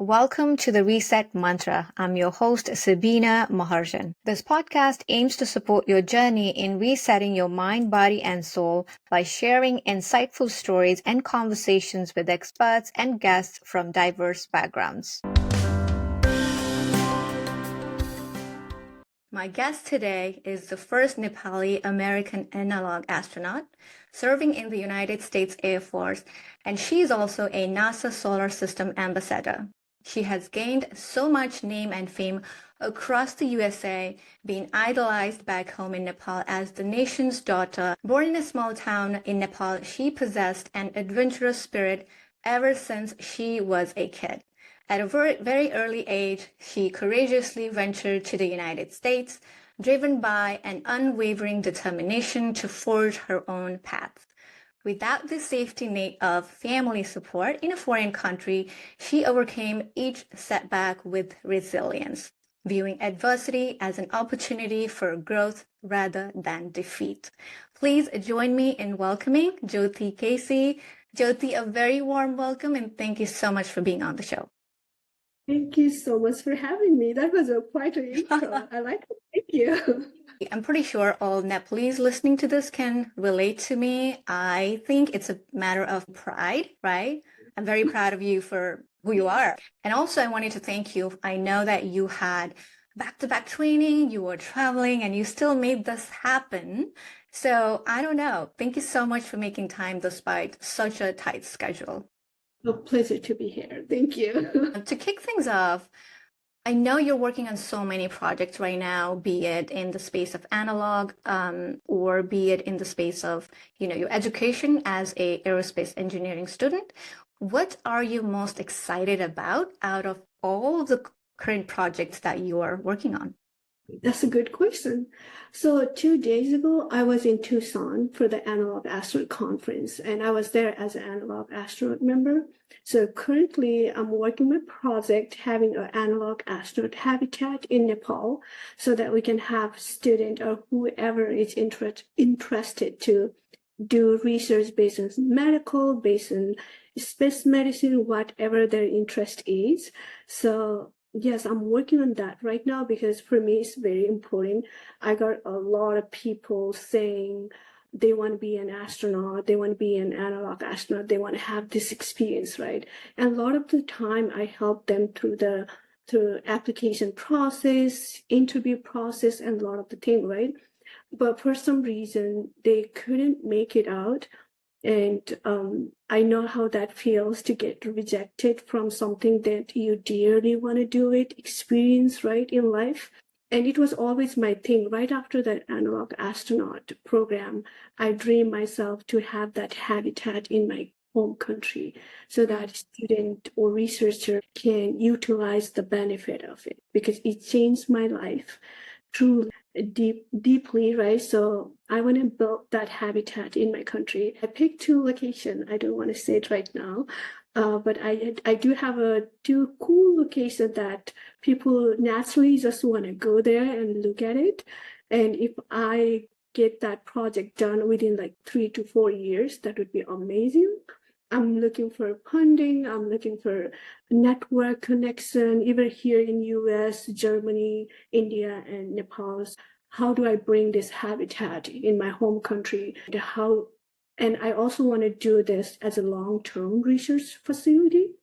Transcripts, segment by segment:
Welcome to the Reset Mantra. I'm your host, Sabina Maharjan. This podcast aims to support your journey in resetting your mind, body, and soul by sharing insightful stories and conversations with experts and guests from diverse backgrounds. My guest today is the first Nepali American analog astronaut serving in the United States Air Force, and she's also a NASA Solar System ambassador. She has gained so much name and fame across the USA, being idolized back home in Nepal as the nation's daughter. Born in a small town in Nepal, she possessed an adventurous spirit ever since she was a kid. At a very early age, she courageously ventured to the United States, driven by an unwavering determination to forge her own path. Without the safety net of family support in a foreign country, she overcame each setback with resilience, viewing adversity as an opportunity for growth rather than defeat. Please join me in welcoming Jyoti Casey. Jyoti, a very warm welcome and thank you so much for being on the show. Thank you so much for having me. That was quite an intro. I like it. Thank you. I'm pretty sure all Nepalese listening to this can relate to me. I think it's a matter of pride, right? I'm very proud of you for who you are. And also, I wanted to thank you. I know that you had back-to-back training, you were traveling, and you still made this happen. So I don't know. Thank you so much for making time despite such a tight schedule. A pleasure to be here. Thank you. To kick things off, I know you're working on so many projects right now, be it in the space of analog, or be it in the space of, your education as a aerospace engineering student. What are you most excited about out of all of the current projects that you are working on? That's a good question. So 2 days ago, I was in Tucson for the Analog Astronaut Conference, and I was there as an Analog Astronaut member. So currently, I'm working with a project having an analog astronaut habitat in Nepal so that we can have student or whoever is interested to do research based on medical, based on space medicine, whatever their interest is. So yes, I'm working on that right now because for me it's very important. I got a lot of people saying they want to be an astronaut, they want to be an analog astronaut, they want to have this experience, right? And a lot of the time I help them through the application process, interview process, and a lot of the thing, right? But for some reason they couldn't make it out. And I know how that feels to get rejected from something that you dearly want to do it, experience, right, in life. And it was always my thing. Right after that analog astronaut program, I dreamed myself to have that habitat in my home country so that student or researcher can utilize the benefit of it because it changed my life truly deeply, right? So I want to build that habitat in my country. I picked two locations. I don't want to say it right now, but I do have two cool locations that people naturally just want to go there and look at it. And if I get that project done within like 3 to 4 years, that would be amazing. I'm looking for funding. I'm looking for network connection, even here in US, Germany, India, and Nepal. How do I bring this habitat in my home country? And I also want to do this as a long-term research facility.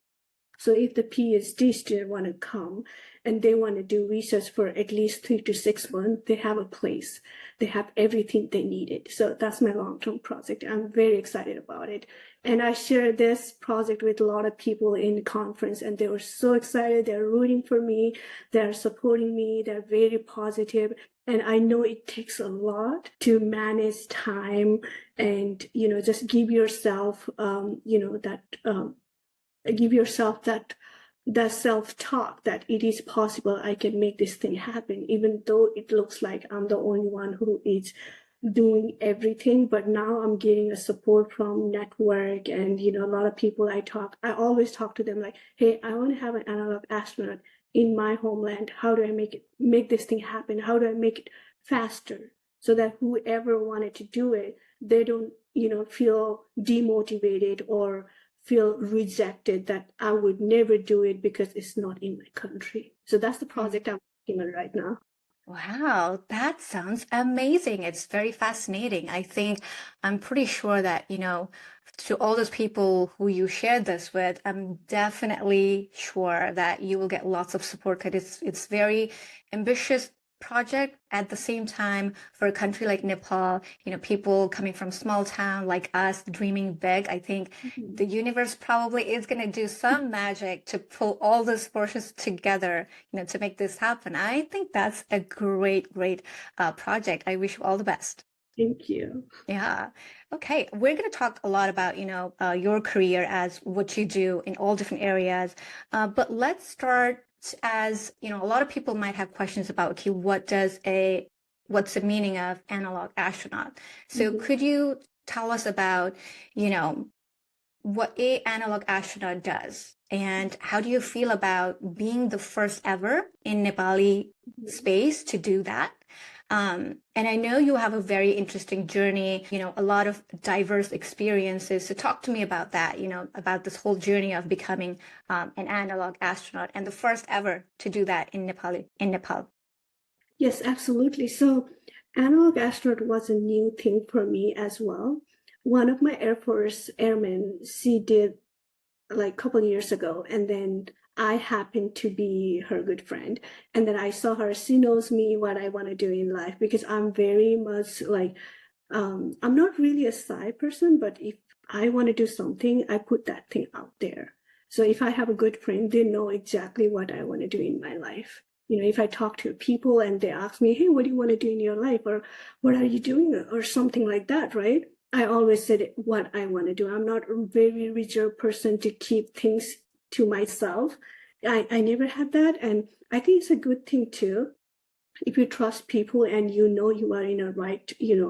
So if the PhD student want to come and they want to do research for at least 3 to 6 months, they have a place. They have everything they needed. So that's my long-term project. I'm very excited about it. And I shared this project with a lot of people in the conference, and they were so excited. They're rooting for me. They're supporting me. They're very positive. And I know it takes a lot to manage time and, just give yourself, give yourself that self-talk that it is possible. I can make this thing happen, even though it looks like I'm the only one who is doing everything. But now I'm getting a support from network and a lot of people I always talk to them like, hey, I want to have an analog astronaut in my homeland. How do I make this thing happen? How do I make it faster so that whoever wanted to do it, they don't feel demotivated or feel rejected, that I would never do it because it's not in my country. So that's the project I'm working on right now. Wow, that sounds amazing. It's very fascinating. I'm pretty sure that, to all those people who you shared this with, I'm definitely sure that you will get lots of support because it's very ambitious project. At the same time, for a country like Nepal, people coming from small town like us, dreaming big, I think Mhm. the universe probably is going to do some magic to pull all those forces together, to make this happen. I think that's a great, great project. I wish you all the best. Thank you. Yeah. Okay. We're going to talk a lot about, your career as what you do in all different areas. But let's start as, a lot of people might have questions about, okay, what's the meaning of analog astronaut? So Mhm. could you tell us about, you know, what a analog astronaut does and how do you feel about being the first ever in Nepali Mhm. space to do that? And I know you have a very interesting journey, a lot of diverse experiences. So talk to me about that, about this whole journey of becoming an analog astronaut and the first ever to do that in Nepal. Yes, absolutely. So, analog astronaut was a new thing for me as well. One of my Air Force airmen, she did like a couple years ago, and then I happened to be her good friend. And then I saw her, she knows me what I want to do in life because I'm very much like, I'm not really a shy person, but if I want to do something, I put that thing out there. So if I have a good friend, they know exactly what I want to do in my life. If I talk to people and they ask me, hey, what do you want to do in your life? Or what are you doing? Or something like that, right? I always said what I want to do. I'm not a very reserved person to keep things to myself. I never had that. And I think it's a good thing too. If you trust people and you are in a right, in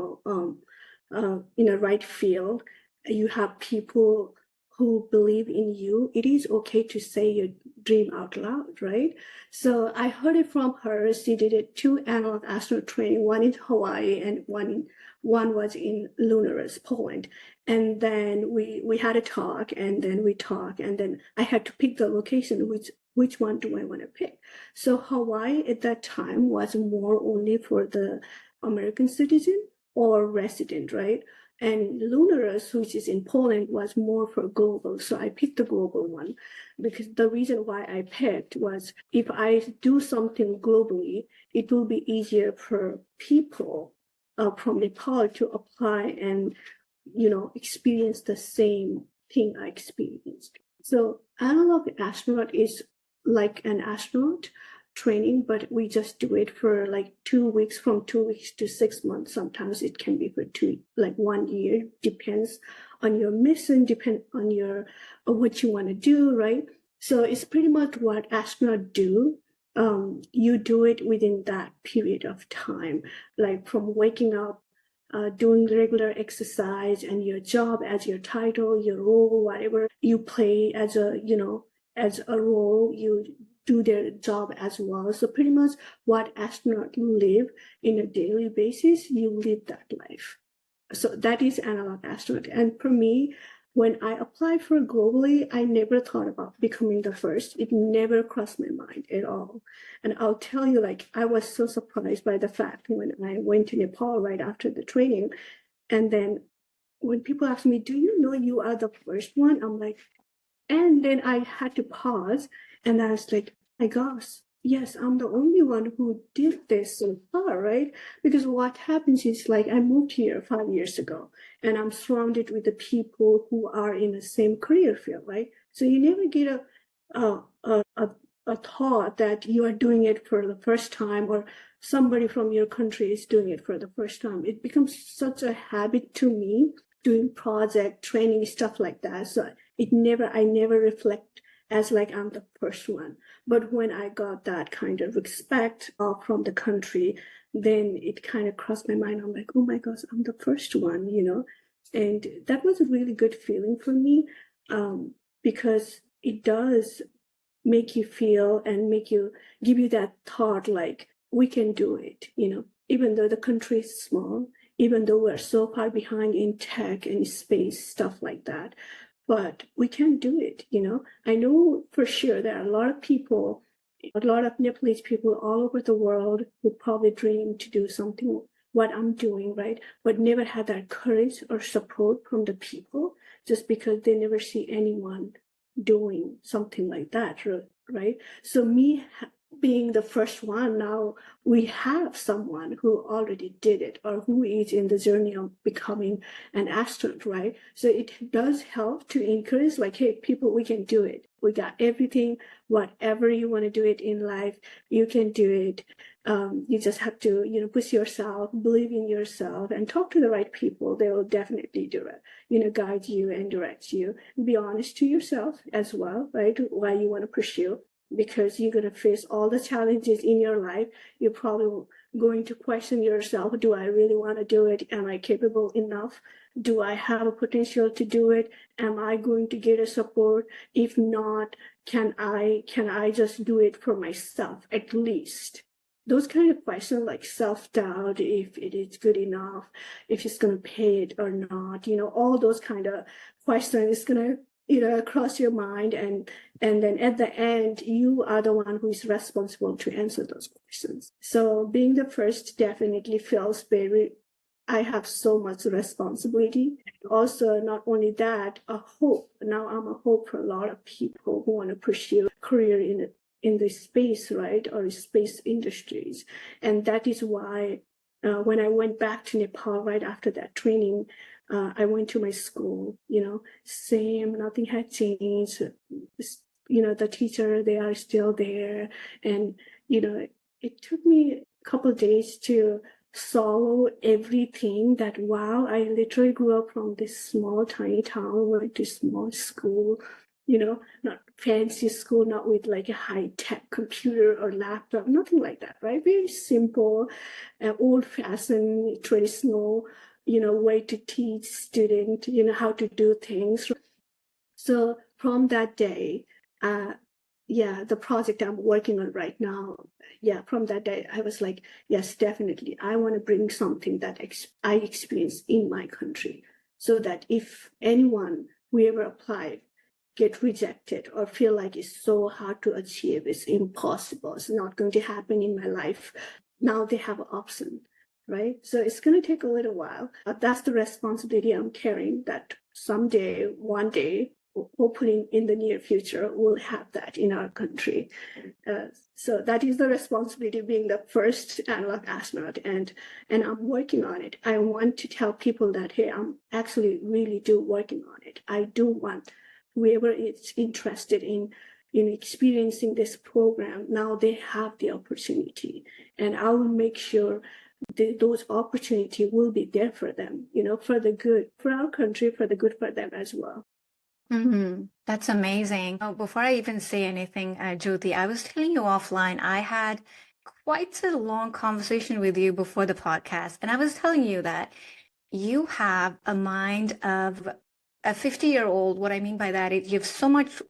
a right field, you have people who believe in you, it is okay to say your dream out loud, right? So I heard it from her. She did it 2 analog astronaut training, one in Hawaii and one was in Lunaris, Poland. And then we had a talk, and then we talked, and then I had to pick the location, which one do I want to pick? So Hawaii at that time was more only for the American citizen or resident, right? And Lunaris, which is in Poland, was more for global. So I picked the global one because the reason why I picked was if I do something globally, it will be easier for people from Nepal to apply and experience the same thing I experienced. So analog astronaut is like an astronaut training, but we just do it for like 2 weeks, from 2 weeks to 6 months. Sometimes it can be for like 1 year. Depends on your mission, depend on your what you want to do, right? So it's pretty much what astronauts do. You do it within that period of time, like from waking up, doing regular exercise, and your job as your title, your role, whatever you play as as a role, you do their job as well. So pretty much what astronauts live in a daily basis, you live that life. So that is analog astronaut. And for me, when I applied for globally, I never thought about becoming the first. It never crossed my mind at all. And I'll tell you, like, I was so surprised by the fact when I went to Nepal right after the training. And then when people ask me, do you know you are the first one? I'm like, and then I had to pause, and I was like, my gosh, yes, I'm the only one who did this so far, right? Because what happens is, like, I moved here 5 years ago, and I'm surrounded with the people who are in the same career field, right? So you never get a a, a, a thought that you are doing it for the first time, or somebody from your country is doing it for the first time. It becomes such a habit to me doing project training stuff like that. So I never reflect as like I'm the first one. But when I got that kind of respect from the country, then it kind of crossed my mind. I'm like, oh my gosh, I'm the first one, and that was a really good feeling for me, because it does make you feel and give you that thought like we can do it, even though the country is small, even though we're so far behind in tech and space stuff like that. but we can do it, you know. I know for sure there are a lot of people, a lot of Nepalese people all over the world who probably dream to do something what I'm doing, right? But never had that courage or support from the people just because they never see anyone doing something like that, right? So me being the first one, now we have someone who already did it or who is in the journey of becoming an astronaut, right? So it does help to encourage, like, hey, people, we can do it. We got everything. Whatever you want to do it in life, you can do it. You just have to, you know, push yourself, believe in yourself, and talk to the right people. They will definitely do it, you know, guide you and direct you. Be honest to yourself as well, right? Why you want to pursue, because you're going to face all the challenges in your life. You're probably going to question yourself. Do I really want to do it? Am I capable enough? Do I have a potential to do it? Am I going to get a support? If not, can I just do it for myself at least? Those kind of questions, like self-doubt, if it is good enough, if it's going to pay it or not, you know, all those kind of questions is going to, you know, cross your mind, and then at the end you are the one who is responsible to answer those questions. So being the first definitely feels very, I have so much responsibility. Also, not only that, a hope. Now I'm a hope for a lot of people who want to pursue a career in the space, right, or space industries. And that is why when I went back to Nepal right after that training, I went to my school, you know, same, nothing had changed. You know, the teacher, they are still there. And, you know, it took me a couple of days to swallow everything that, wow, I literally grew up from this small, tiny town, went to small school, you know, not fancy school, not with like a high-tech computer or laptop, nothing like that, right? Very simple, old-fashioned, traditional, you know, way to teach student, you know, how to do things. So from that day, yeah, the project I'm working on right now, yeah, from that day, I was like, yes, definitely, I want to bring something that I experience in my country, so that if anyone who ever applied get rejected or feel like it's so hard to achieve, it's impossible, it's not going to happen in my life, now they have an option, right? So it's going to take a little while. That's the responsibility I'm carrying, that someday, one day, hopefully in the near future, we'll have that in our country. So that is the responsibility of being the first analog astronaut, and I'm working on it. I want to tell people that, hey, I'm actually really do working on it. I do want whoever is interested in experiencing this program, now they have the opportunity, and I will make sure those opportunities will be there for them, you know, for the good, for our country, for the good for them as well. That's amazing. Oh, before I even say anything, Jyoti, I was telling you offline, I had quite a long conversation with you before the podcast, and I was telling you that you have a mind of a 50-year-old. What I mean by that is you have so much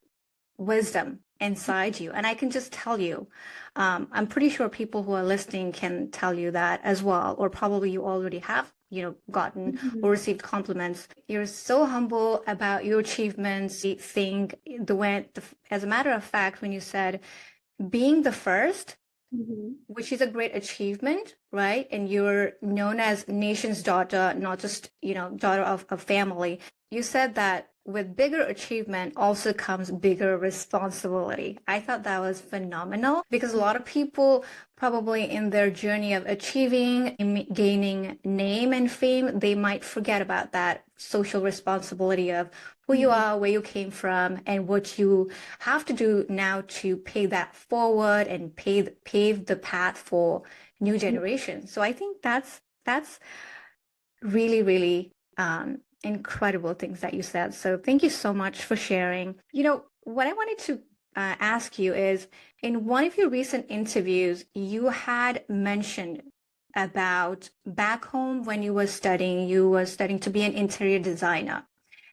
wisdom inside you. And I can just tell you, I'm pretty sure people who are listening can tell you that as well, or probably you already have, you know, gotten or received compliments. You're so humble about your achievements. You think as a matter of fact, when you said being the first, which is a great achievement, right? And you're known as nation's daughter, not just, you know, daughter of a family. You said that with bigger achievement also comes bigger responsibility. I thought that was phenomenal, because a lot of people probably in their journey of achieving, gaining name and fame, they might forget about that social responsibility of who you are, where you came from, and what you have to do now to pay that forward and pave the path for new generations. So I think that's really, really incredible things that you said. So thank you so much for sharing. You know, what I wanted to ask you is, in one of your recent interviews, you had mentioned about back home when you were studying to be an interior designer.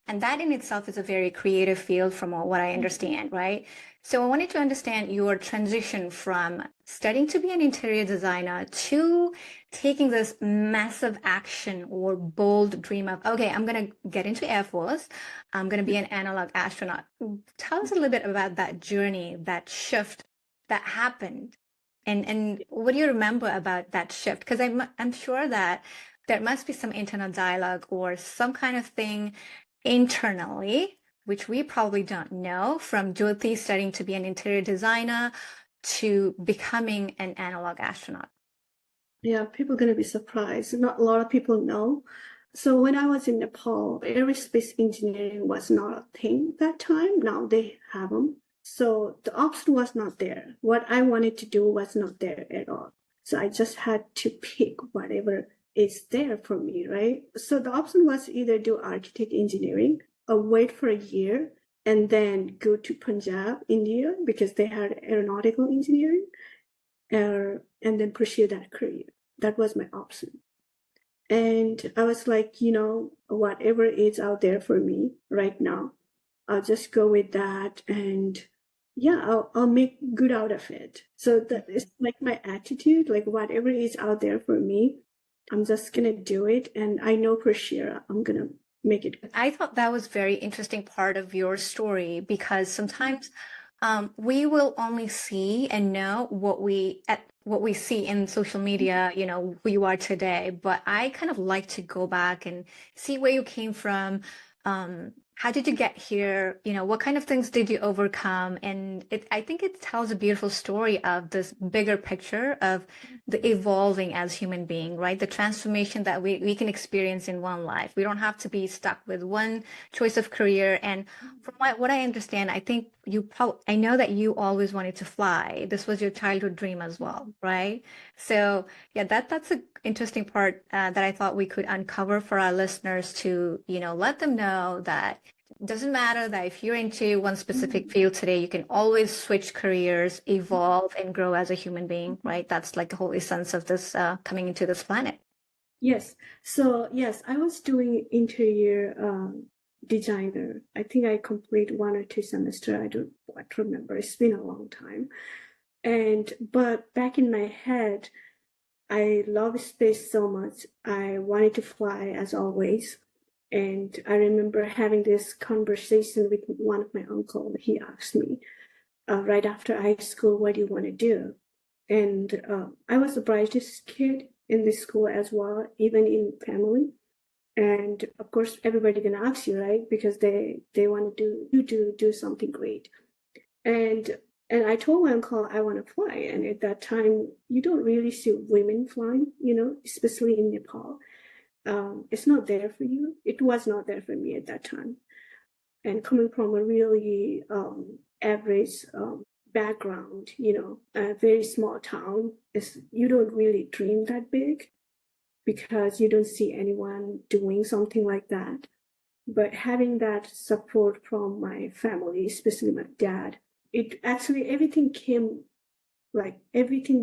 And that in itself is a very creative field from what I understand, right? So I wanted to understand your transition from studying to be an interior designer to taking this massive action or bold dream of, okay, I'm going to get into Air Force. I'm going to be an analog astronaut. Tell us a little bit about that journey, that shift that happened. And what do you remember about that shift? Because I'm sure that there must be some internal dialogue or some kind of thing internally, which we probably don't know, from Jyoti studying to be an interior designer to becoming an analog astronaut. Yeah, people are going to be surprised. Not a lot of people know. So when I was in Nepal, aerospace engineering was not a thing that time. Now they have them. So the option was not there. What I wanted to do was not there at all. So I just had to pick whatever is there for me, right? So the option was either do architect engineering or wait for a year and then go to Punjab, India, because they had aeronautical engineering, and then pursue that career. That was my option. And I was like, whatever is out there for me right now, I'll just go with that. And yeah, I'll make good out of it. So that is like my attitude, like whatever is out there for me, I'm just going to do it. And I know for sure I'm going to make it. I thought that was very interesting part of your story because sometimes we will only see and know what we see in social media, who you are today. But I kind of like to go back and see where you came from. How did you get here? What kind of things did you overcome? And I think it tells a beautiful story of this bigger picture of the evolving as human being, right? The transformation that we can experience in one life. We don't have to be stuck with one choice of career. And from what I understand, I think I know that you always wanted to fly. This was your childhood dream as well, right? So yeah, that's an interesting part that I thought we could uncover for our listeners to, let them know that it doesn't matter that if you're into one specific field today, you can always switch careers, evolve, and grow as a human being, right? That's like the whole essence of this coming into this planet. Yes. So yes, I was doing interior designer. I think I complete 1 or 2 semester. I don't quite remember. It's been a long time. But back in my head, I love space so much. I wanted to fly as always. And I remember having this conversation with one of my uncle. He asked me right after high school, what do you want to do? And I was the brightest kid in the school as well, even in family. And of course, everybody can ask you, right? Because they want to do something great. And I told my uncle I want to fly. And at that time, you don't really see women flying, especially in Nepal. It's not there for you. It was not there for me at that time. And coming from a really average background, a very small town, you don't really dream that big because you don't see anyone doing something like that. But having that support from my family, especially my dad, it actually everything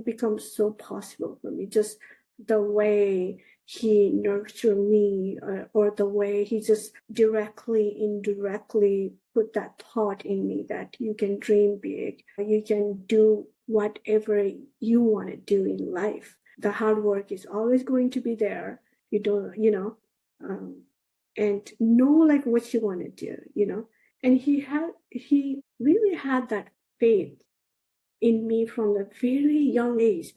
becomes so possible for me. Just the way he nurtured me, or the way he just indirectly put that thought in me that you can dream big, you can do whatever you want to do in life. The hard work is always going to be there. You don't, and know like what you want to do. And he really had that faith in me from a very young age,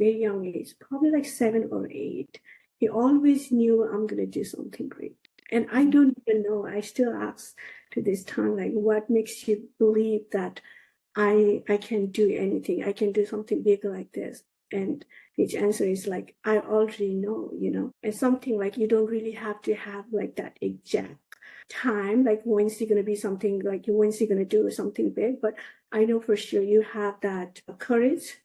probably like 7 or 8. He always knew I'm going to do something great. And I don't even know, I still ask to this time, like, what makes you believe that I can do anything? I can do something big like this. And his answer is like, I already know. And something like you don't really have to have like that exact time, like when's he going to be something, like when's he going to do something big. But I know for sure you have that courage,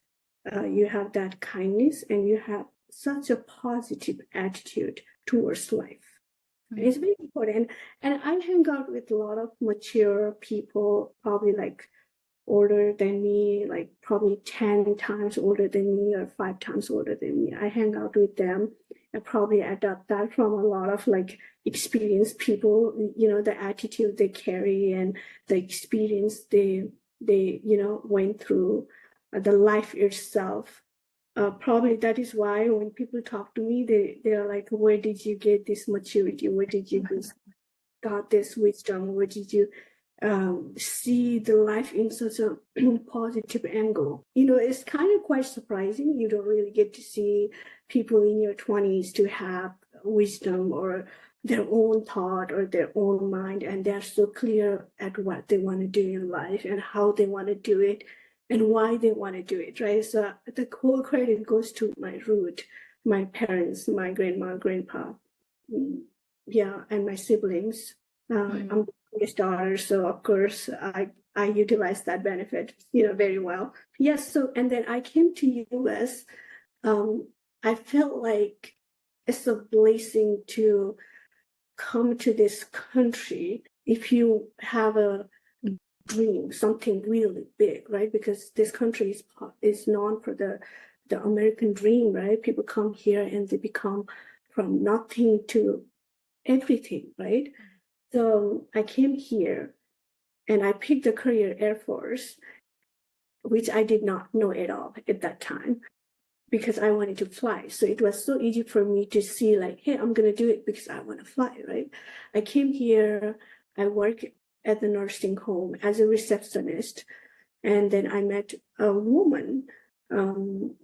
you have that kindness, and you have such a positive attitude towards life. Mm-hmm. It's very important. And I hang out with a lot of mature people, probably like older than me, like probably 10 times older than me or 5 times older than me. I hang out with them I probably adopt that from a lot of like experienced people, the attitude they carry and the experience they went through, the life itself. Probably that is why when people talk to me, they're like, where did you get this maturity? Where did you got this wisdom? Where did you see the life in such a positive angle? It's kind of quite surprising. You don't really get to see people in your 20s to have wisdom or their own thought or their own mind, and they're so clear at what they want to do in life and how they want to do it and why they want to do it, right? So the whole credit goes to my root, my parents, my grandma, grandpa, yeah, and my siblings. I'm the youngest daughter, so of course I utilize that benefit, very well. Yes, so and then I came to US. I felt like it's a blessing to come to this country if you have a dream, something really big, right? Because this country is known for the American dream, right? People come here and they become from nothing to everything, right? So I came here and I picked the career Air Force, which I did not know at all at that time because I wanted to fly. So it was so easy for me to see like, hey, I'm going to do it because I want to fly, right? I came here, I work at the nursing home as a receptionist. And then I met a woman who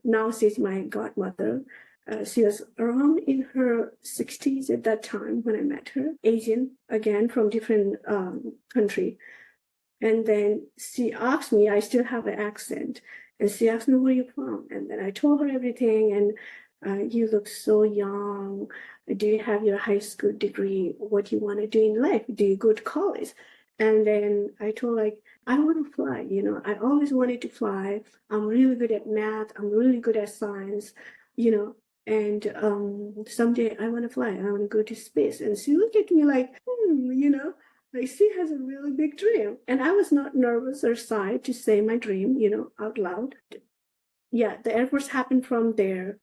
now she's my godmother. She was around in her 60s at that time when I met her, Asian, again, from different country. And then she asked me, I still have an accent, and she asked me, where are you from? And then I told her everything, and you look so young. Do you have your high school degree? What do you want to do in life? Do you go to college? And then I told her, like, I want to fly. I always wanted to fly. I'm really good at math. I'm really good at science, and someday I want to fly. I want to go to space. And she looked at me like, like she has a really big dream. And I was not nervous or shy to say my dream, out loud. Yeah, the Air Force happened from there.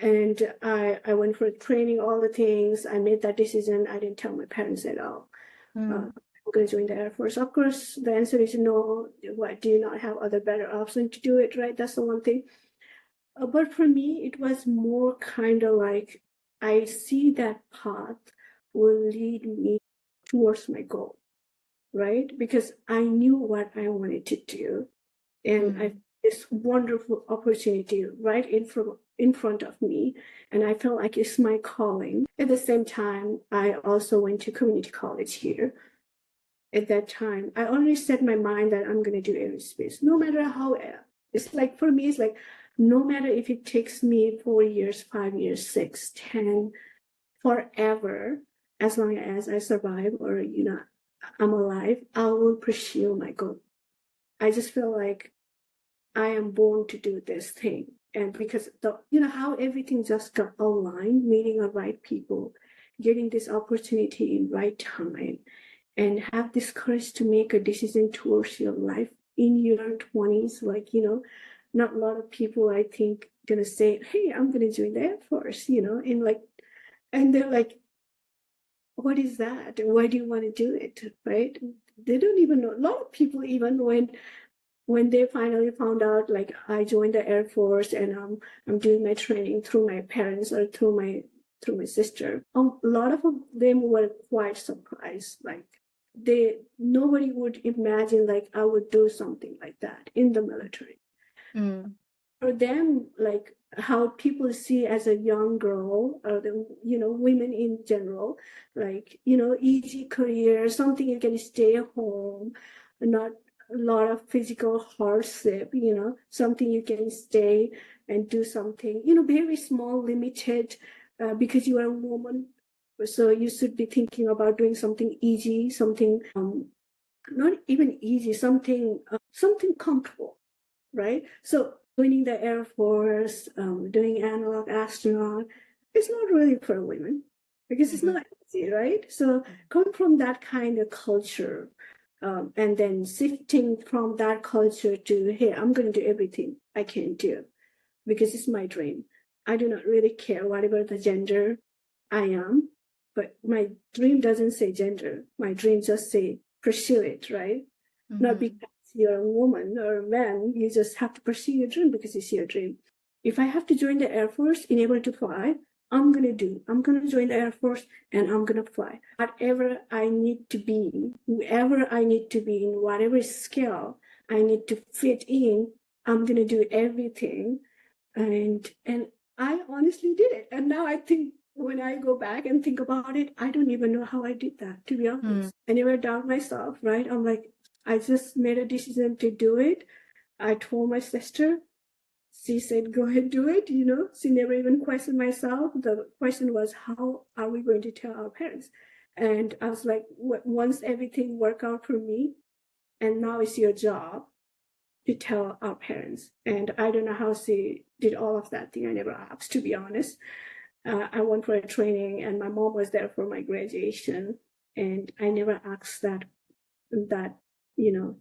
And I went for training, all the things. I made that decision. I didn't tell my parents at all. I'm going to join the Air Force. Of course, the answer is no. Why do you not have other better option to do it, right? That's the one thing. But for me, it was more kind of like I see that path will lead me towards my goal, right? Because I knew what I wanted to do, and I this wonderful opportunity right in front of me, and I felt like it's my calling. At the same time, I also went to community college here. At that time, I already set my mind that I'm going to do aerospace, no matter how. It's like for me, it's like no matter if it takes me 4 years, 5 years, 6, 10, forever, as long as I survive or I'm alive, I will pursue my goal. I just feel like I am born to do this thing. And because how everything just got aligned, meeting the right people, getting this opportunity in right time, and have this courage to make a decision towards your life in your 20s, like, not a lot of people, I think, gonna say, hey, I'm gonna join the Air Force, and they're like, what is that? Why do you want to do it? Right? They don't even know. A lot of people, even when they finally found out, like I joined the Air Force and I'm doing my training through my parents or through my sister. A lot of them were quite surprised. Like nobody would imagine like I would do something like that in the military. For them, like how people see as a young girl or the women in general, like easy career, something you can stay home, not a lot of physical hardship, something you can stay and do something very small, limited, because you are a woman, so you should be thinking about doing something easy, something not even easy, something comfortable, right? So joining the Air Force, doing analog astronaut, it's not really for women because it's not easy, right? So coming from that kind of culture, and then shifting from that culture to, hey, I'm going to do everything I can do because it's my dream. I do not really care whatever the gender I am, but my dream doesn't say gender. My dream just say pursue it, right? Not Mm-hmm. because you're a woman or a man, you just have to pursue your dream because it's your dream. If I have to join the Air Force in able to fly, I'm gonna do. I'm gonna join the Air Force and I'm gonna fly. Whatever I need to be, whoever I need to be in whatever scale I need to fit in, I'm gonna do everything. And I honestly did it. And now I think when I go back and think about it, I don't even know how I did that, to be honest. I never doubt myself, right? I'm like, I just made a decision to do it. I told my sister, she said, go ahead, do it. She never even questioned myself. The question was, how are we going to tell our parents? And I was like, once everything worked out for me, and now it's your job to tell our parents. And I don't know how she did all of that thing. I never asked, to be honest. I went for a training, and my mom was there for my graduation, and I never asked that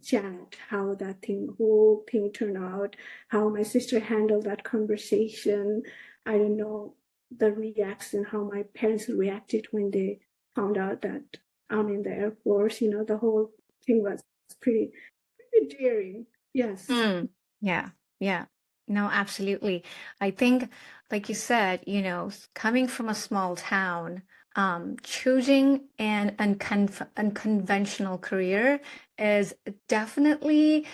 chat, how that whole thing turned out, how my sister handled that conversation. I don't know the reaction, how my parents reacted when they found out that I'm in the Air Force. The whole thing was pretty daring. Yes. Yeah, yeah. No, absolutely. I think, like you said, coming from a small town, choosing an unconventional career is definitely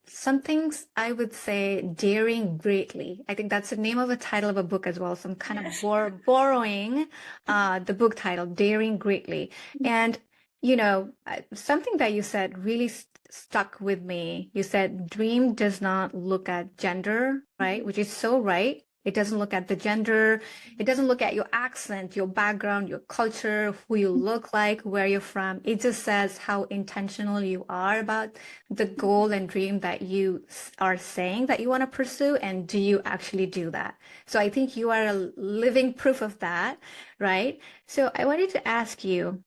something I would say daring greatly. I think that's the name of the title of a book as well. So I'm kind of borrowing the book title, Daring Greatly. And something that you said really stuck with me. You said dream does not look at gender, right? Which is so right. It doesn't look at the gender. It doesn't look at your accent, your background, your culture, who you look like, where you're from. It just says how intentional you are about the goal and dream that you are saying that you want to pursue, and do you actually do that? So I think you are a living proof of that, right? So I wanted to ask you,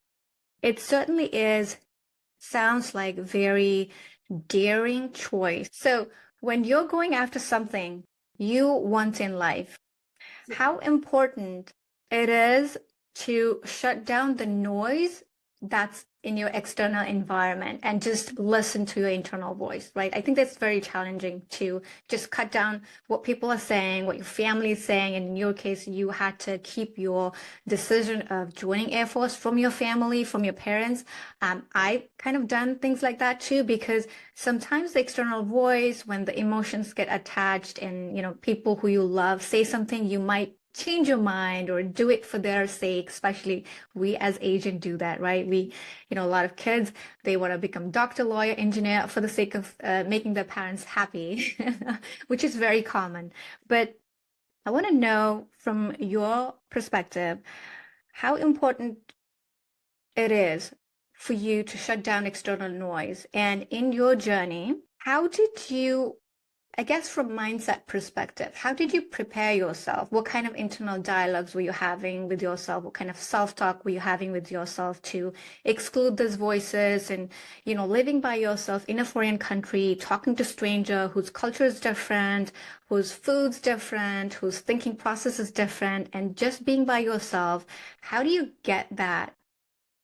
it certainly sounds like very daring choice. So when you're going after something you want in life, how important it is to shut down the noise that's in your external environment and just listen to your internal voice, right? I think that's very challenging to just cut down what people are saying, what your family is saying. And in your case, you had to keep your decision of joining Air Force from your family, from your parents. I kind of done things like that too, because sometimes the external voice, when the emotions get attached and, people who you love say something, you might change your mind or do it for their sake. Especially we as Asian do that, right? A lot of kids, they want to become doctor, lawyer, engineer for the sake of making their parents happy, which is very common. But I want to know from your perspective, how important it is for you to shut down external noise. And in your journey, how did you, I guess from mindset perspective, how did you prepare yourself? What kind of internal dialogues were you having with yourself? What kind of self-talk were you having with yourself to exclude those voices and, living by yourself in a foreign country, talking to stranger whose culture is different, whose food's different, whose thinking process is different, and just being by yourself? How do you get that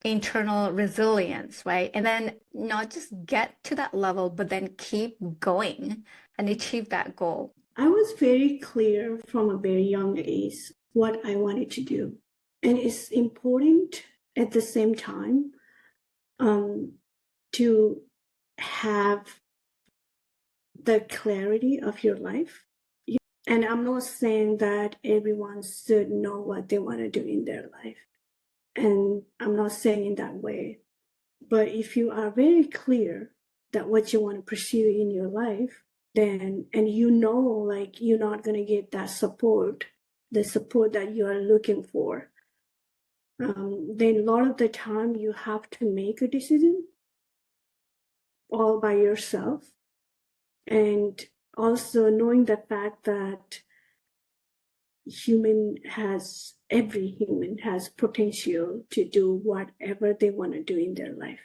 internal resilience, right? And then not just get to that level, but then keep going and achieve that goal. I was very clear from a very young age what I wanted to do. And it's important at the same time to have the clarity of your life. And I'm not saying that everyone should know what they want to do in their life. And I'm not saying in that way. But if you are very clear that what you want to pursue in your life, then, and like you're not going to get that support, the support that you are looking for, then a lot of the time you have to make a decision all by yourself. And also knowing the fact that every human has potential to do whatever they want to do in their life.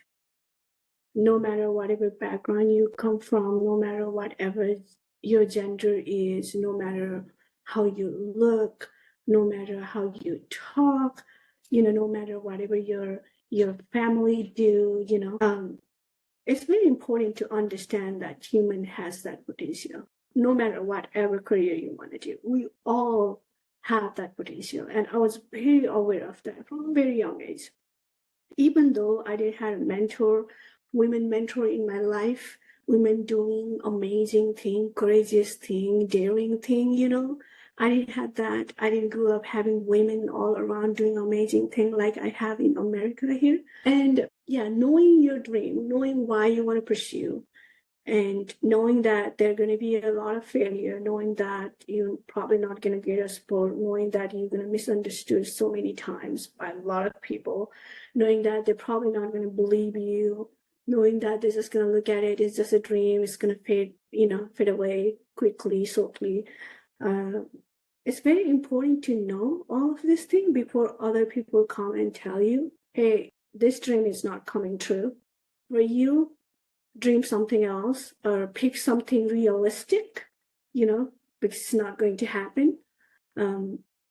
No matter whatever background you come from, no matter whatever your gender is, no matter how you look, no matter how you talk, no matter whatever your family do, it's very important to understand that human has that potential. No matter whatever career you want to do, we all have that potential. And I was very aware of that from a very young age. Even though I didn't have a women mentor in my life, women doing amazing thing, courageous thing, daring thing, I didn't have that. I didn't grow up having women all around doing amazing thing like I have in America here. And yeah, knowing your dream, knowing why you want to pursue, and knowing that there are going to be a lot of failure, knowing that you're probably not going to get a support, knowing that you're going to misunderstood so many times by a lot of people, knowing that they're probably not going to believe you, knowing that they're just going to look at it, it's just a dream, it's going to fade away quickly, shortly. It's very important to know all of this thing before other people come and tell you, hey, this dream is not coming true. For you, dream something else or pick something realistic, because it's not going to happen.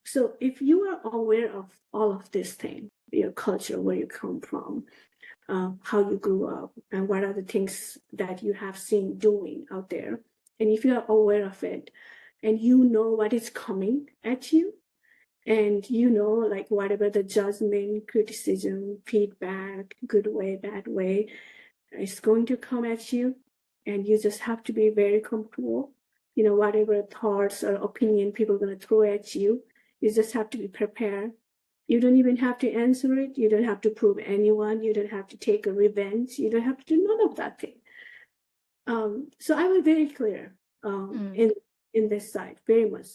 So if you are aware of all of this thing, your culture, where you come from, how you grew up, and what are the things that you have seen doing out there, and if you are aware of it, and you know what is coming at you, and like whatever the judgment, criticism, feedback, good way, bad way, it's going to come at you, and you just have to be very comfortable. Whatever thoughts or opinion people are going to throw at you, you just have to be prepared. You don't even have to answer it. You don't have to prove anyone. You don't have to take a revenge. You don't have to do none of that thing. So I was very clear in this side, very much.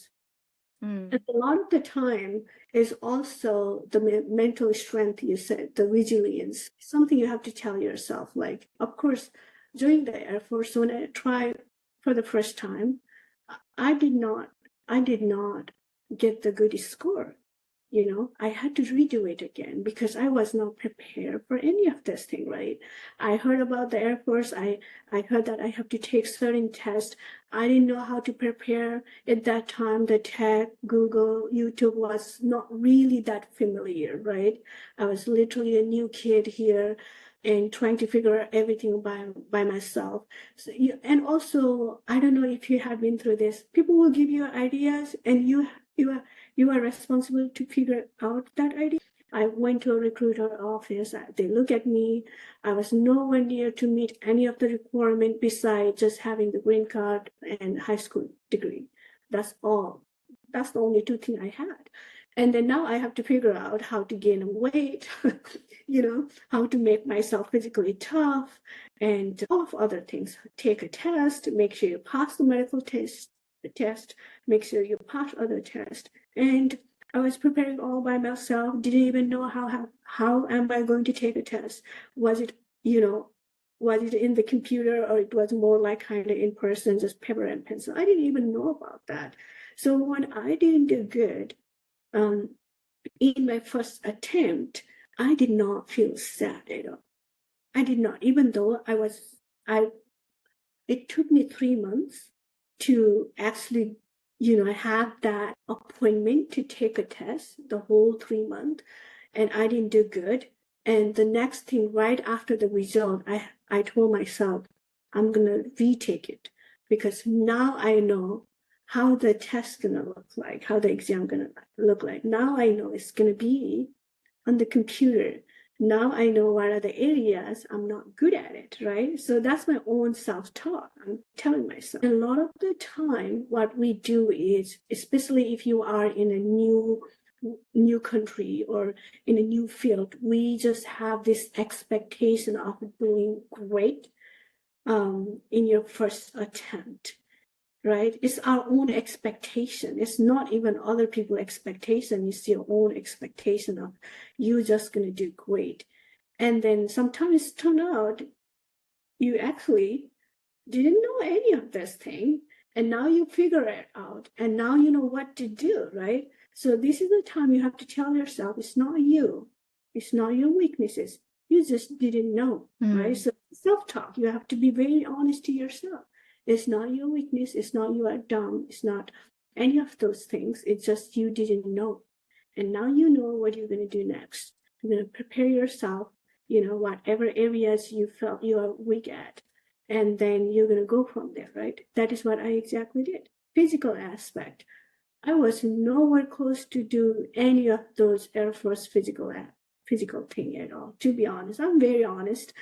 And a lot of the time is also the mental strength, you said, the resilience, something you have to tell yourself. Like, of course, during the Air Force, when I tried for the first time, I did not get the good score. I had to redo it again because I was not prepared for any of this thing, right? I heard about the Air Force. I heard that I have to take certain tests. I didn't know how to prepare at that time. The tech, Google, YouTube was not really that familiar, right? I was literally a new kid here and trying to figure out everything by myself. So, and also, I don't know if you have been through this. People will give you ideas, and you are responsible to figure out that idea. I went to a recruiter office. They look at me. I was nowhere near to meet any of the requirement besides just having the green card and high school degree. That's all. That's the only two things I had. And then now I have to figure out how to gain weight, how to make myself physically tough, and all of other things. Take a test, make sure you pass the medical test, make sure you pass other tests. And I was preparing all by myself, didn't even know how am I going to take a test. Was it in the computer, or it was more like kind of in person, just paper and pencil? I didn't even know about that. So when I didn't do good in my first attempt, I did not feel sad at all. I did not, even though it took me 3 months to actually, have that appointment to take a test, the whole 3 months, and I didn't do good. And the next thing, right after the result, I told myself, I'm going to retake it, because now I know how the test going to look like, how the exam going to look like. Now I know it's going to be on the computer. Now I know what are the areas I'm not good at it, right? So that's my own self-talk. I'm telling myself. And a lot of the time, what we do is, especially if you are in a new country or in a new field, we just have this expectation of doing great in your first attempt, right? It's our own expectation. It's not even other people's expectation. It's your own expectation of you just going to do great. And then sometimes it turn out you actually didn't know any of this thing. And now you figure it out. And now you know what to do, right? So this is the time you have to tell yourself, it's not you. It's not your weaknesses. You just didn't know, right? So self-talk, you have to be very honest to yourself. It's not your weakness. It's not you are dumb. It's not any of those things. It's just you didn't know. And now you know what you're going to do next. You're going to prepare yourself, whatever areas you felt you are weak at. And then you're going to go from there, right? That is what I exactly did. Physical aspect. I was nowhere close to do any of those Air Force physical thing at all, to be honest. I'm very honest.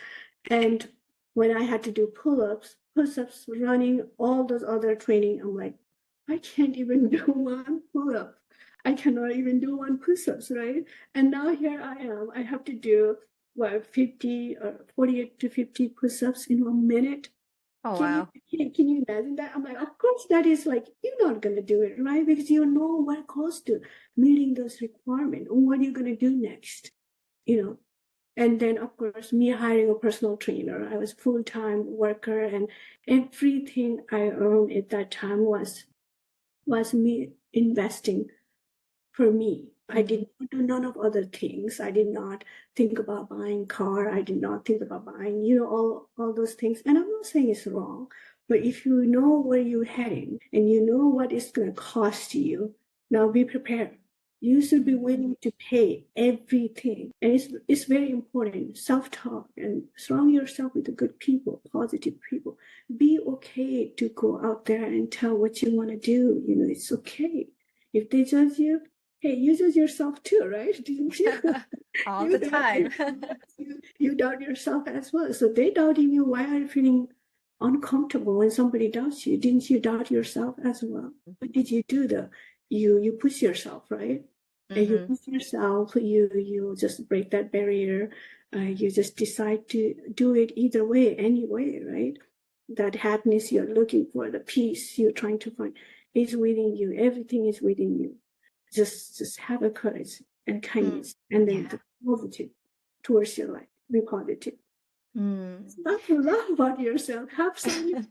And when I had to do pull-ups, push-ups, running, all those other training, I'm like, I can't even do one pull-up. I cannot even do one push-ups, right? And now here I am. I have to do 50 or 48 to 50 push-ups in 1 minute. Oh, wow. Can you imagine that? I'm like, of course, that is like, you're not going to do it, right? Because you know what close to meeting those requirements. What are you going to do next? And then, of course, me hiring a personal trainer. I was full-time worker, and everything I earned at that time was me investing for me. I did not do none of other things. I did not think about buying car. I did not think about buying, all those things. And I'm not saying it's wrong, but if you know where you're heading and you know what it's going to cost you, now be prepared. You should be willing to pay everything. And it's very important. Self-talk and surround yourself with the good people, positive people. Be okay to go out there and tell what you want to do. It's okay. If they judge you, hey, you judge yourself too, right? Didn't you? All the time. You doubt yourself as well. So they doubting you. Why are you feeling uncomfortable when somebody doubts you? Didn't you doubt yourself as well? What did you do though? You push yourself, right? And you push yourself, you just break that barrier. You just decide to do it either way, anyway, right? That happiness you're looking for, the peace you're trying to find is within you. Everything is within you. Just have a courage and kindness, and then be positive towards your life. Be positive. Laugh about yourself. Have some.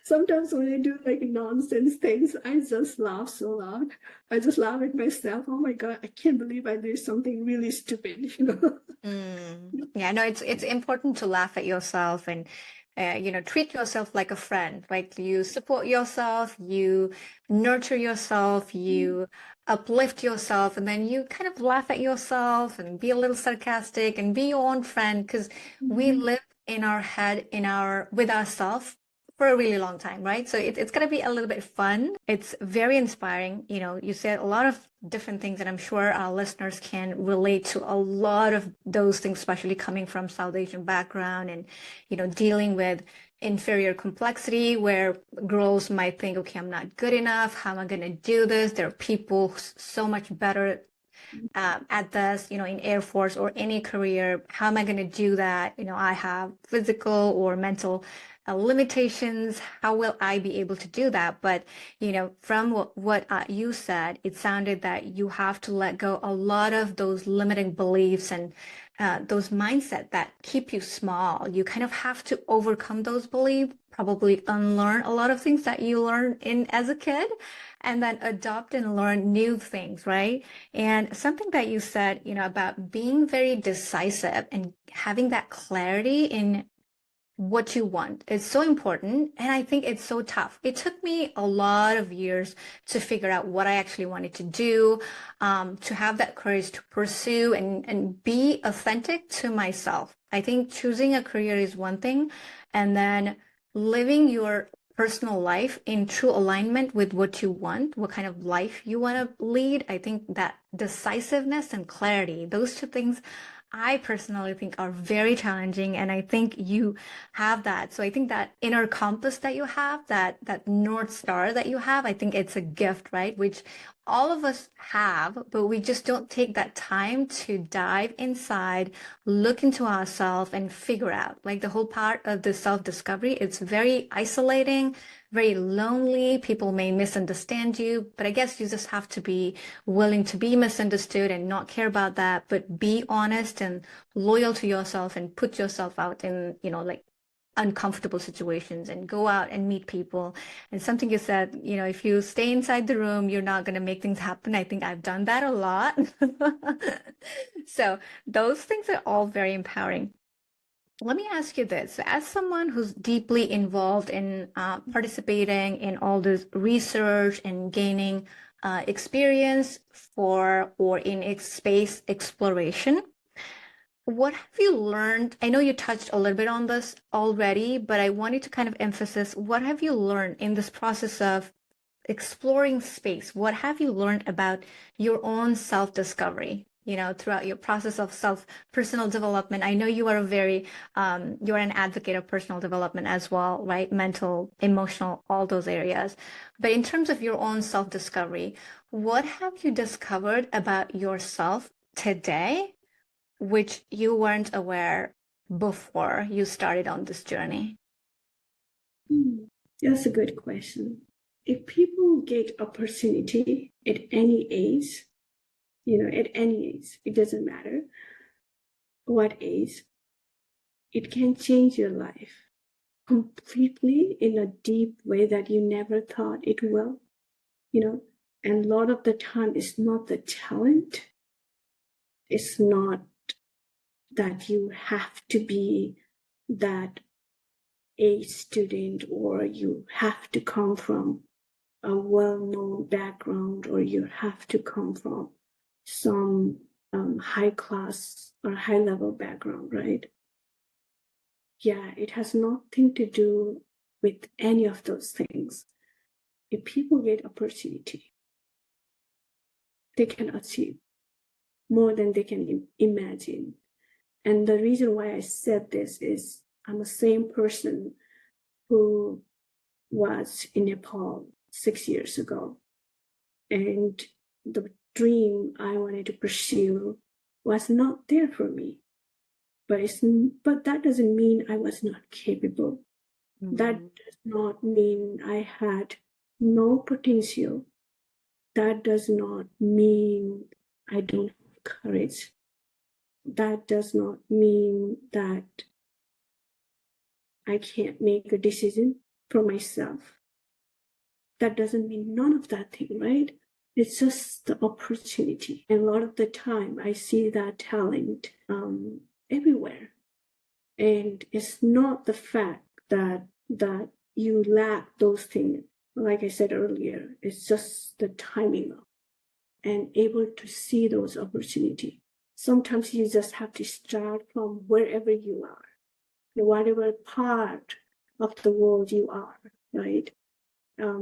Sometimes when I do like nonsense things, I just laugh so loud. I just laugh at myself. Oh my God, I can't believe I did something really stupid, Yeah, no, it's important to laugh at yourself and treat yourself like a friend. Like you support yourself, you nurture yourself, you uplift yourself, and then you kind of laugh at yourself and be a little sarcastic and be your own friend because we live in our head, with ourselves for a really long time, right? So it's going to be a little bit fun. It's very inspiring. You said a lot of different things, and I'm sure our listeners can relate to a lot of those things, especially coming from South Asian background and, dealing with inferior complexity where girls might think, okay, I'm not good enough. How am I going to do this? There are people so much better at this, in Air Force or any career. How am I going to do that? I have physical or mental limitations. How will I be able to do that? But, from what you said, it sounded that you have to let go a lot of those limiting beliefs and those mindset that keep you small. You kind of have to overcome those beliefs, probably unlearn a lot of things that you learned as a kid, and then adopt and learn new things, right? And something that you said, about being very decisive and having that clarity in what you want is so important. And I think it's so tough. It took me a lot of years to figure out what I actually wanted to do, to have that courage to pursue and be authentic to myself. I think choosing a career is one thing, and then living your personal life in true alignment with what you want, what kind of life you want to lead. I think that decisiveness and clarity, those two things I personally think are very challenging, and I think you have that. So I think that inner compass that you have, that North Star that you have, I think it's a gift, right? Which all of us have, but we just don't take that time to dive inside, look into ourselves and figure out. Like the whole part of the self-discovery, it's very isolating, very lonely. People may misunderstand you, but I guess you just have to be willing to be misunderstood and not care about that, but be honest and loyal to yourself and put yourself out in, like uncomfortable situations and go out and meet people. And something you said, if you stay inside the room, you're not going to make things happen. I think I've done that a lot. So those things are all very empowering. Let me ask you this. As someone who's deeply involved in participating in all this research and gaining experience for or in space exploration, what have you learned? I know you touched a little bit on this already, but I wanted to kind of emphasize what have you learned in this process of exploring space? What have you learned about your own self-discovery, throughout your process of personal development? I know you are you're an advocate of personal development as well, right? Mental, emotional, all those areas. But in terms of your own self-discovery, what have you discovered about yourself today, which you weren't aware before you started on this journey? That's a good question. If people get opportunity at any age, at any age, it doesn't matter what age, it can change your life completely in a deep way that you never thought it will, and a lot of the time it's not the talent, it's not that you have to be that A student or you have to come from a well-known background or you have to come from some high class or high level background, right? Yeah, it has nothing to do with any of those things. If people get opportunity, they can achieve more than they can imagine. And the reason why I said this is I'm the same person who was in Nepal 6 years ago. And the dream I wanted to pursue was not there for me. But that doesn't mean I was not capable. Mm-hmm. That does not mean I had no potential. That does not mean I don't have courage. That does not mean that I can't make a decision for myself. That doesn't mean none of that thing, right? It's just the opportunity. And a lot of the time I see that talent everywhere. And it's not the fact that you lack those things. Like I said earlier, it's just the timing and able to see those opportunities. Sometimes you just have to start from wherever you are, whatever part of the world you are, right?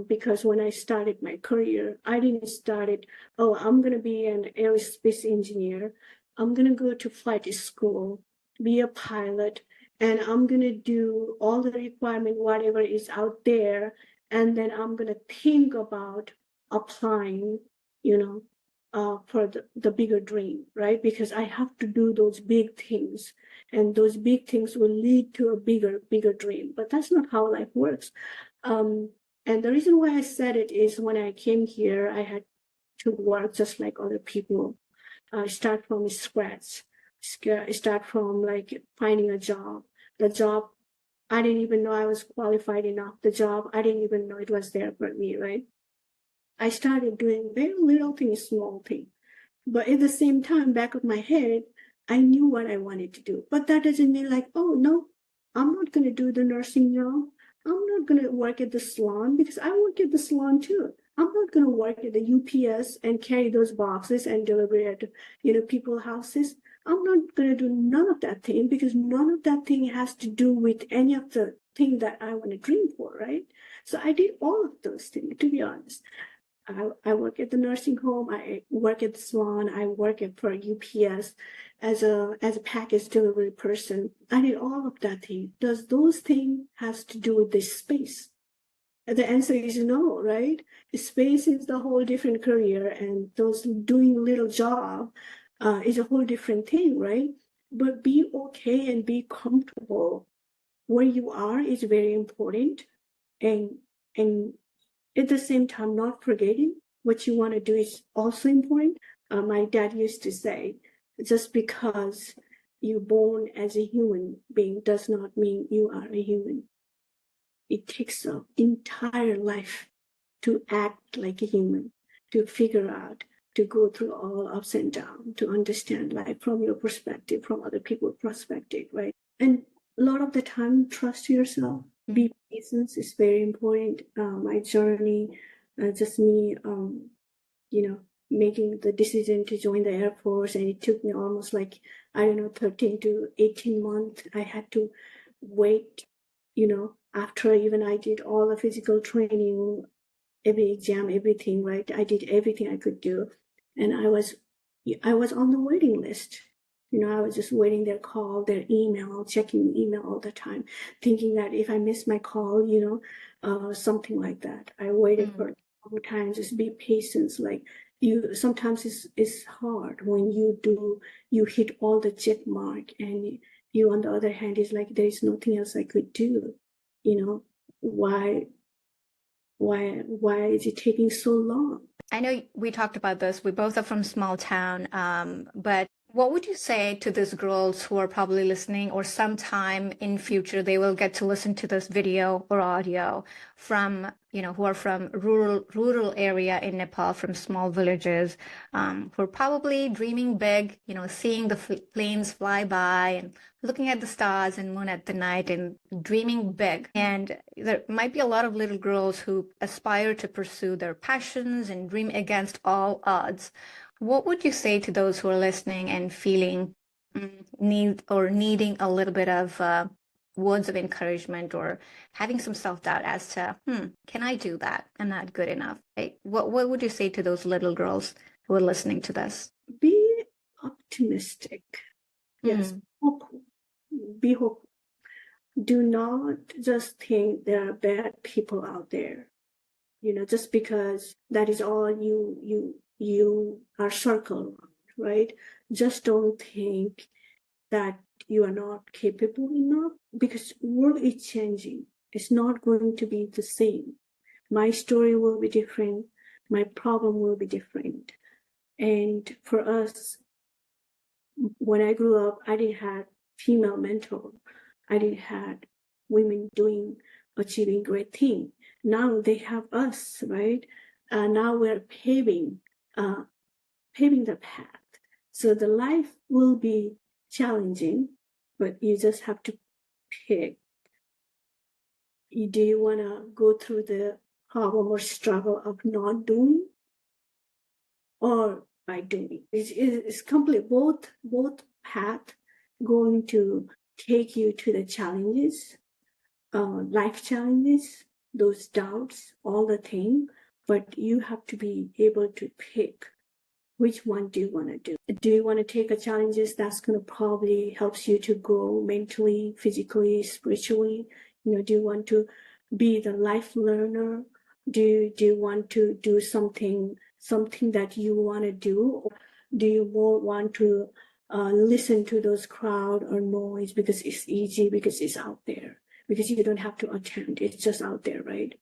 Because when I started my career, I didn't start it, I'm going to be an aerospace engineer. I'm going to go to flight school, be a pilot, and I'm going to do all the requirement, whatever is out there. And then I'm going to think about applying, for the bigger dream, right? Because I have to do those big things, and those big things will lead to a bigger dream. But that's not how life works. And the reason why I said it is when I came here, I had to work just like other people, start from scratch, start from like finding a job. The job, I didn't even know I was qualified enough. The job, I didn't even know it was there for me, right? I started doing very little things, small things. But at the same time, back of my head, I knew what I wanted to do. But that doesn't mean like, oh, no, I'm not going to do the nursing job. I'm not going to work at the salon because I work at the salon too. I'm not going to work at the UPS and carry those boxes and deliver it to, people's houses. I'm not going to do none of that thing because none of that thing has to do with any of the thing that I want to dream for, right? So I did all of those things, to be honest. I work at the nursing home. I work at the salon. I work for UPS as a package delivery person. I did all of that thing. Does those things has to do with this space? And the answer is no, right? Space is the whole different career, and those doing little job is a whole different thing, right? But be okay and be comfortable where you are is very important, and at the same time, not forgetting what you want to do is also important. My dad used to say, just because you're born as a human being does not mean you are a human. It takes an entire life to act like a human, to figure out, to go through all ups and downs, to understand life from your perspective, from other people's perspective, right? And a lot of the time, trust yourself. Be patient is very important. My journey, just me, making the decision to join the Air Force, and it took me almost like, I don't know, 13 to 18 months. I had to wait, after even I did all the physical training, every exam, everything, right? I did everything I could do. And I was on the waiting list. I was just waiting their call, their email, checking email all the time, thinking that if I miss my call, something like that. I waited for a couple times. Just be patient. Like sometimes it's hard when you hit all the check mark, and you on the other hand is like, there is nothing else I could do. Why is it taking so long? I know we talked about this. We both are from small town, but what would you say to these girls who are probably listening, or sometime in future they will get to listen to this video or audio from, who are from rural area in Nepal, from small villages, who are probably dreaming big, seeing the planes fly by and looking at the stars and moon at the night and dreaming big. And there might be a lot of little girls who aspire to pursue their passions and dream against all odds. What would you say to those who are listening and feeling needing a little bit of words of encouragement, or having some self-doubt as to, can I do that? I'm not good enough. Right? What would you say to those little girls who are listening to this? Be optimistic. Yes, hopeful. Be hopeful. Do not just think there are bad people out there. Just because that is all you are circled around, right? Just don't think that you are not capable enough, because world is changing. It's not going to be the same. My story will be different. My problem will be different. And for us, when I grew up, I didn't have female mentor. I didn't have women achieving great things. Now they have us, right? Now we're paving the path. So the life will be challenging, but you just have to pick. Do you want to go through the problem or struggle of not doing, or by doing? It's complete. Both paths going to take you to the challenges, life challenges, those doubts, all the things. But you have to be able to pick which one do you want to do. Do you want to take a challenges that's going to probably helps you to grow mentally, physically, spiritually? Do you want to be the life learner? Do you want to do something that you want to do? Or do you more want to listen to those crowd or noise because it's easy, because it's out there, because you don't have to attend, it's just out there, right?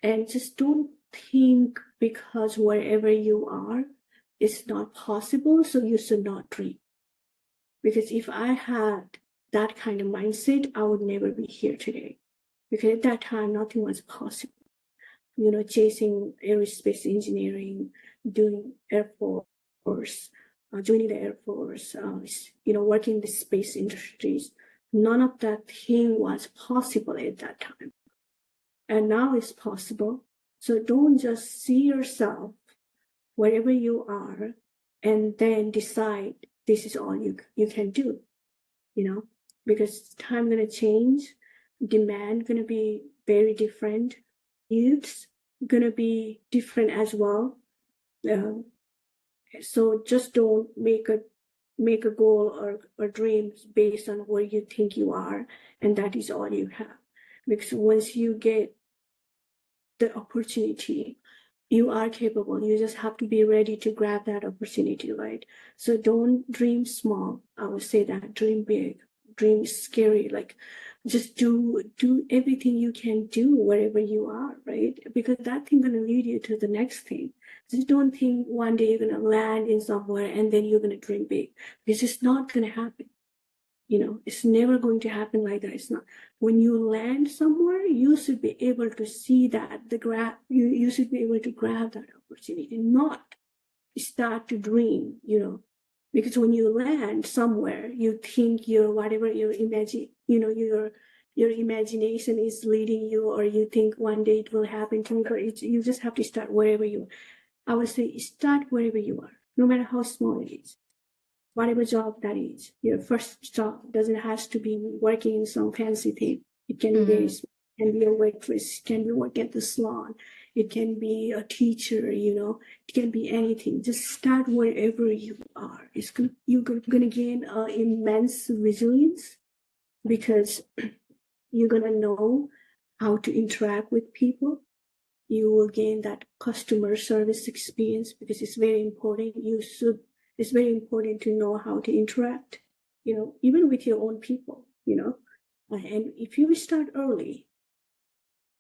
And just don't think because wherever you are, it's not possible, so you should not dream. Because if I had that kind of mindset, I would never be here today. Because at that time, nothing was possible. Chasing aerospace engineering, doing Air Force, joining the Air Force, working in the space industries. None of that thing was possible at that time. And now it's possible. So don't just see yourself wherever you are and then decide this is all you can do, because time going to change, demand going to be very different, needs going to be different as well. So just don't make a goal or dreams based on where you think you are, and that is all you have. Because once you get the opportunity, you are capable. You just have to be ready to grab that opportunity, right? So don't dream small. I would say that dream big, dream scary. Like just do everything you can do wherever you are, right? Because that thing gonna lead you to the next thing. Just don't think one day you're gonna land in somewhere and then you're gonna dream big, because it's not gonna happen. It's never going to happen like that. It's not. When you land somewhere, you should be able to see that you should be able to grab that opportunity, not start to dream, Because when you land somewhere, you think your whatever you imagine, your imagination is leading you, or you think one day it will happen to you, but you just have to start wherever you are. I would say start wherever you are, no matter how small it is. Whatever job that is, your first job doesn't have to be working in some fancy thing. It can be very small. It can be a waitress, it can be work at the salon, it can be a teacher, it can be anything. Just start wherever you are. You're gonna gain immense resilience, because you're gonna know how to interact with people. You will gain that customer service experience, because it's very important. It's very important to know how to interact, even with your own people, and if you start early,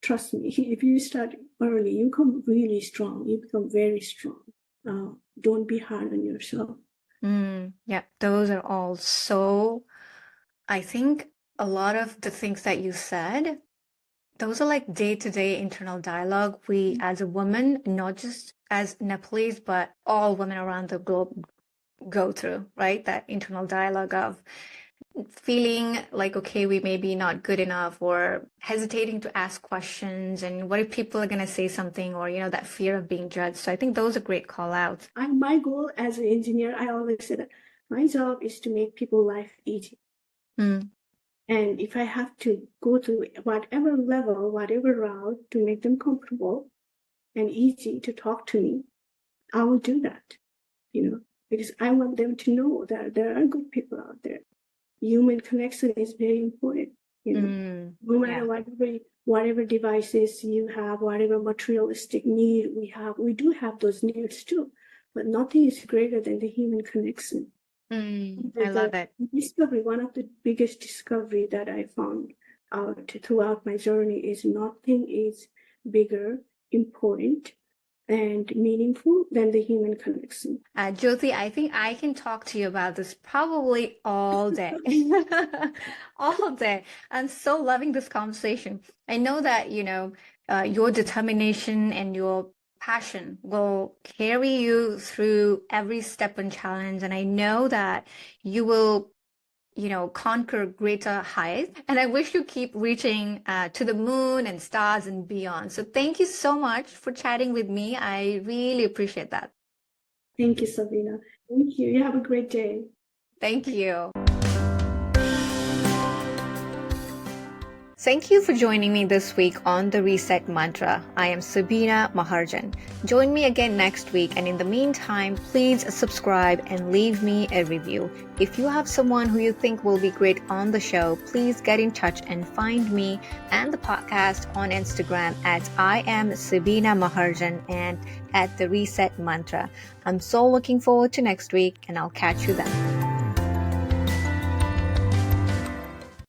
trust me, if you start early, you become really strong. You become very strong. Don't be hard on yourself. Yeah, those are all so, I think a lot of the things that you said, those are like day-to-day internal dialogue we as a woman, not just as Nepalese, but all women around the globe go through, right? That internal dialogue of feeling like, okay, we may be not good enough, or hesitating to ask questions, and what if people are going to say something, or that fear of being judged. So I think those are great call outs. My goal as an engineer, I always say that my job is to make people's life easy. And if I have to go through whatever level, whatever route to make them comfortable and easy to talk to me, I will do that, because I want them to know that there are good people out there. Human connection is very important, no matter whatever devices you have, whatever materialistic need we have, we do have those needs too, but nothing is greater than the human connection. I love it. One of the biggest discovery that I found out throughout my journey is nothing is bigger, important, and meaningful than the human connection. Jyoti, I think I can talk to you about this probably all day. All day. I'm so loving this conversation. I know that, your determination and your passion will carry you through every step and challenge. And I know that you will conquer greater heights. And I wish you keep reaching to the moon and stars and beyond. So thank you so much for chatting with me. I really appreciate that. Thank you, Sabina. Thank you. You have a great day. Thank you. Thank you for joining me this week on The Reset Mantra. I am Sabina Maharjan. Join me again next week, and in the meantime, please subscribe and leave me a review. If you have someone who you think will be great on the show, please get in touch and find me and the podcast on Instagram at I am Sabina Maharjan and at The Reset Mantra. I'm so looking forward to next week, and I'll catch you then.